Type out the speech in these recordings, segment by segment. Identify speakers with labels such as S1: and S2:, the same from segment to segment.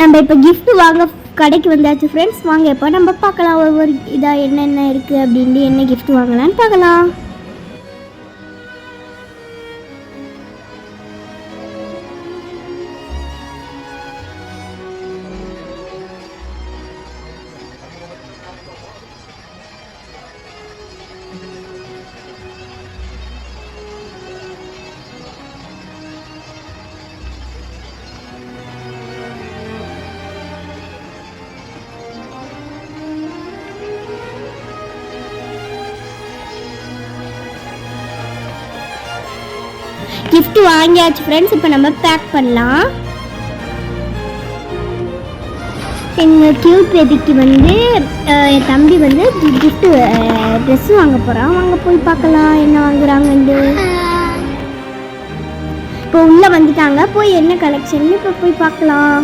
S1: நம்ம இப்போ கிஃப்ட் வாங்க கடைக்கு வந்தாச்சு ஃப்ரெண்ட்ஸ். வாங்க இப்போ நம்ம பார்க்கலாம் ஒவ்வொரு இதாக என்னென்ன இருக்குது அப்படின்ட்டு என்ன கிஃப்ட் வாங்கலான்னு பார்க்கலாம். கிஃப்ட் வாங்கியாச்சு ஃப்ரெண்ட்ஸ். இப்போ நம்ம பேக் பண்ணலாம். எங்கள் கியூட் பேபிக்கு வந்து என் தம்பி வந்து கிஃப்ட் ட்ரெஸ் வாங்க போகிறான். வாங்க போய் பார்க்கலாம் என்ன வாங்குறாங்கன்னு. இப்போ உள்ளே வந்துட்டாங்க. போய் என்ன கலெக்ஷன் இப்போ போய் பார்க்கலாம்.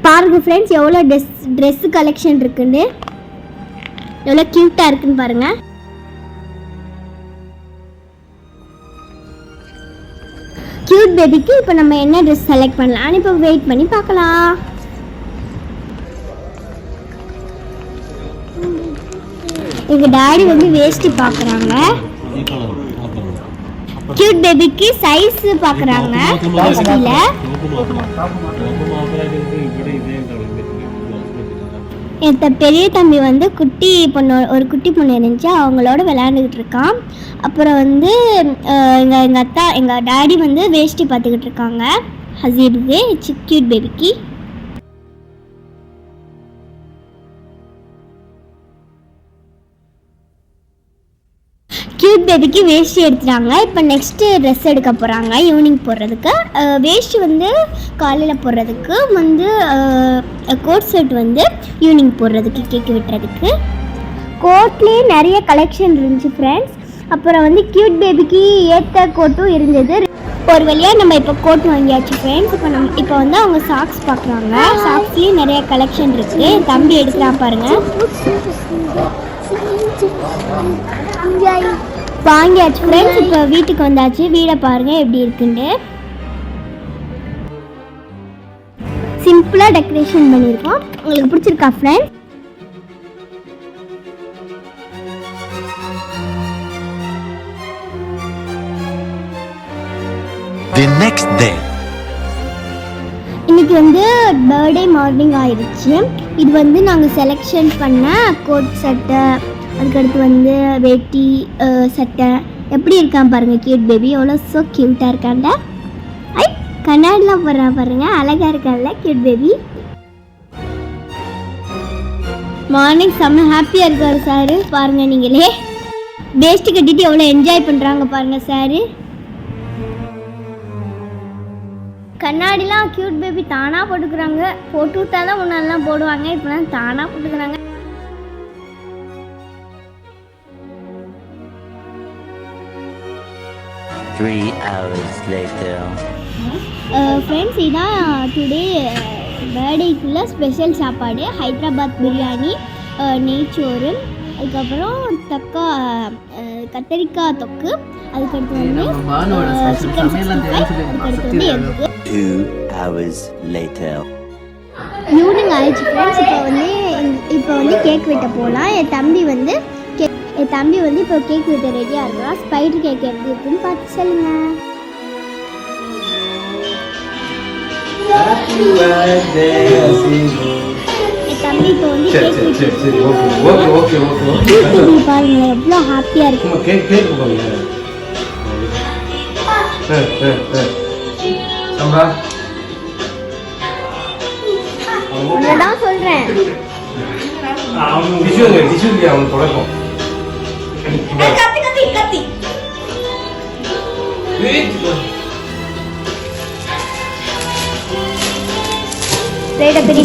S1: பாருங்க ஃப்ரெண்ட்ஸ் எவ்வளோ ட்ரெஸ் கலெக்ஷன் இருக்குன்னு, எவ்வளோ க்யூட்டாக இருக்குன்னு பாருங்க. க்யூட் பேபிக்கு இப்போ நம்ம என்ன ட்ரெஸ் செலக்ட் பண்ணலாம்னு இப்போ வெயிட் பண்ணி பார்க்கலாம். எங்கள் டாடி வந்து வேஷ்டி பார்க்குறாங்க. க்யூட் பேபிக்கு சைஸ் பார்க்குறாங்க வேஷ்டியில். என் பெரிய தம்பி வந்து ஒரு குட்டி பொண்ணு இருந்துச்சு, அவங்களோட விளையாண்டுக்கிட்டு இருக்கான். அப்புறம் வந்து எங்கள் டாடி வந்து வேஷ்டி பார்த்துக்கிட்டு இருக்காங்க ஹசீபுக்கு, க்யூட் பேபிக்கு. க்யூட் பேபிக்கு வேஷ்டி எடுத்துட்டாங்க. இப்போ நெக்ஸ்ட்டு ட்ரெஸ் எடுக்க போகிறாங்க ஈவினிங் போடுறதுக்கு. வேஷ்டி வந்து காலையில் போடுறதுக்கு, வந்து கோட் செட் வந்து ஈவினிங் போடுறதுக்கு, கேக்கு விட்டுறதுக்கு. கோட்லேயே நிறைய கலெக்ஷன் இருந்துச்சு ஃப்ரெண்ட்ஸ். அப்புறம் வந்து க்யூட் பேபிக்கு ஏற்ற கோட்டும் இருந்தது. ஒரு வழியாக நம்ம இப்போ கோட் வாங்கியாச்சு ஃப்ரெண்ட்ஸ். இப்போ வந்து அவங்க சாக்ஸ் பார்க்குறாங்க. சாக்ஸ்லேயும் நிறைய கலெக்ஷன் இருக்குது. தம்பி எடுக்கிறான் பாருங்கள். வாங்கியாச்சு ஃப்ரெண்ட்ஸ். இப்போ வீட்டுக்கு வந்தாச்சு. வீடை பாருங்கள் எப்படி இருக்குன்னு. சிம்பிளாக டெக்கரேஷன் பண்ணியிருக்கோம். உங்களுக்கு பிடிச்சிருக்கா ஃப்ரெண்ட்ஸ்?
S2: The next day.
S1: இன்னைக்கு வந்து பர்த்டே மார்னிங் ஆயிடுச்சு. இது வந்து நாங்கள் செலெக்ஷன் பண்ண கோட் சட்டை, அதுக்கடுத்து வந்து வேட்டி சட்டை. எப்படி இருக்கான் பாருங்கள் க்யூட் பேபி, எவ்வளோ ஸோ க்யூட்டாக இருக்காண்ட. கண்ணாடிலாம் போடுறான் பாருங்க, அழகாக இருக்கான்ல க்யூட் பேபி. மார்னிங் செம்ம ஹாப்பியாக இருக்காரு சாரு. பாருங்கள் நீங்களே வேஷ்டி கட்டிட்டு எவ்வளோ என்ஜாய் பண்ணுறாங்க பாருங்கள் சாரு. கண்ணாடிலாம் க்யூட் பேபி தானாக போட்டுக்கிறாங்க. போட்டு விட்டா தான் முன்னாடிலாம் போடுவாங்க, இப்போலாம் தானாக போட்டுக்கிறாங்க. ஃப்ரெண்ட்ஸ் இதான் டுடே பர்த்டேக்குள்ள ஸ்பெஷல் சாப்பாடு. ஹைதராபாத் பிரியாணி, நெய்ச்சோறு, அதுக்கப்புறம் கத்தரிக்காய் தொக்கு, அதுக்கடுத்து வந்து சிக்கன் 65, அதுக்கடுத்து வந்து எக்கு.
S2: 2 hours later.
S1: ஈவினிங் ஆயிடுச்சு ஃப்ரெண்ட்ஸ். இப்போ வந்து கேக் வெட்ட போகலாம். என் தம்பி வந்து இப்போ கேக் வெட்ட ரெடியாக இருக்கலாம். ஸ்பைடர் கேக் எப்படி இருக்குன்னு பார்த்து சொல்லுங்க. என் தம்பி இப்போ வந்து கேக் பாருங்க எவ்வளோ ஹாப்பியாக இருக்கு. நான் சொல்றேன்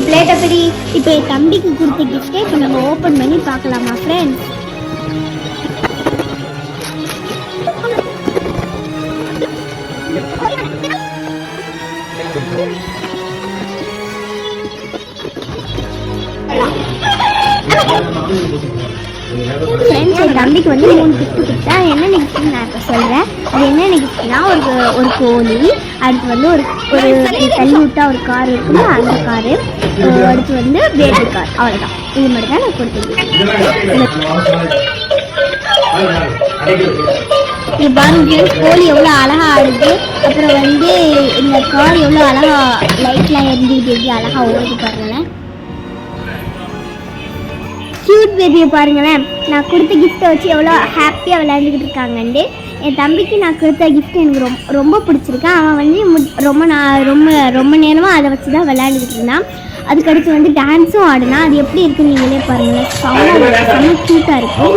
S1: பிளேட்டை பிடி. இப்போ என் தம்பிக்கு கொடுத்த கிஃப்டே இப்போ நம்ம ஓப்பன் பண்ணி பார்க்கலாமா ஃப்ரெண்ட்ஸ்? ஃப்ரெண்ட்ஸ் என் தம்பிக்கு வந்து 3 கிஃப்ட் கொடுத்தா என்னென்ன கிஃப்ட்னு நான் இப்போ சொல்கிறேன். அது என்னென்ன கிஃப்ட்னா ஒரு கோழி, அடுத்து வந்து ஒரு தள்ளி விட்டா ஒரு கார் இருக்குல்ல அந்த காரு, அடுத்து வந்து பேட்டரி கார். அவ்வளோதான், இது மட்டும் தான் நான் கொடுத்துருக்கேன். இது பாருங்க கோழி எவ்வளோ அழகா ஆடுது, அப்புறம் வந்து இந்த கார் எவ்வளோ அழகா லைட்லாம் எரிஞ்சுக்கிட்டு எப்படி அழகா ஓடுது பாருங்களேன். க்யூட் பேபியை பாருங்களேன், நான் கொடுத்த கிஃப்ட்டை வச்சு எவ்வளோ ஹாப்பியாக விளையாண்டுக்கிட்டு இருக்காங்கண்டு. என் தம்பிக்கு நான் கொடுத்த கிஃப்ட் எனக்கு ரொம்ப பிடிச்சிருக்கேன். அவன் வந்து ரொம்ப நேரமாக அதை வச்சு தான் விளையாண்டுக்கிட்டு இருந்தான். அதுக்கடுத்து வந்து டான்ஸும் ஆடினா. அது எப்படி இருக்குன்னு நீங்களே பாருங்களேன், செம்ம க்யூட்டாக இருக்கும்.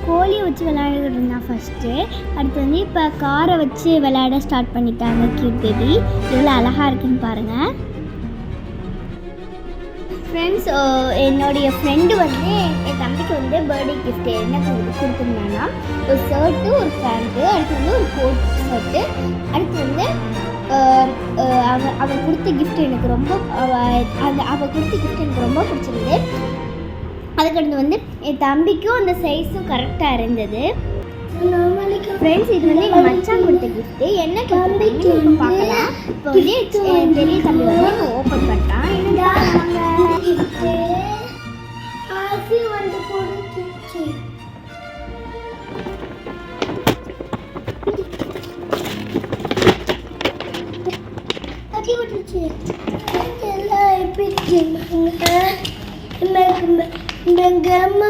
S1: கோழியை வச்சு விளையாடிட்டு இருந்தான் ஃபஸ்ட்டு. அடுத்து வந்து இப்போ காரை வச்சு விளையாட ஸ்டார்ட் பண்ணிட்டாங்க. க்யூட் பேபி எவ்வளோ அழகாக இருக்குன்னு பாருங்கள். ஃப்ரெண்ட்ஸ், என்னுடைய ஃப்ரெண்டு வந்து என் தம்பிக்கு வந்து பர்த்டே கிஃப்ட் என்ன கொடுத்துருந்தாங்கன்னா ஒரு ஷர்ட்டு, ஒரு பேண்ட்டு, அடுத்து வந்து ஒரு கோட் ஷர்ட்டு, அடுத்து வந்து அவன் கொடுத்த கிஃப்ட் எனக்கு அவள் கொடுத்த கிஃப்ட் எனக்கு ரொம்ப பிடிச்சிருந்து. அதுக்கடுத்து வந்து என் தம்பிக்கும் அந்த சைஸும் கரெக்டாக இருந்தது. ஃப்ரெண்ட்ஸ், இது வந்து எங்கள் மச்சான் கொடுத்த கிஃப்ட்டு. என்ன தம்பிக்கு பார்க்கலாம். இப்போ வந்து பெரிய தம்பி வந்து ஓப்பன் பண்ணிட்டான்.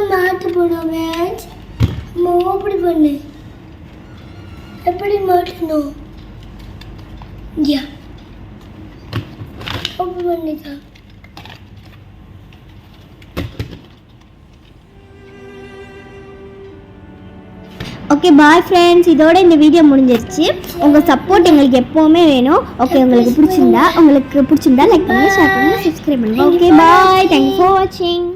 S3: மாட்டு போடுவேன். அப்படி பண்ணு, எப்படி மாட்டணும்? அப்படி பண்ணிதான்.
S1: Okay, bye friends. இதோட இந்த வீடியோ முடிஞ்சிருச்சு. உங்கள் சப்போர்ட் எங்களுக்கு எப்போவுமே வேணும். ஓகே, உங்களுக்கு பிடிச்சிருந்தா லைக் பண்ணுங்கள், ஷேர் பண்ணுங்கள், சப்ஸ்கிரைப் பண்ணுங்கள். Okay, bye. தேங்க்யூ ஃபார் வாட்சிங்.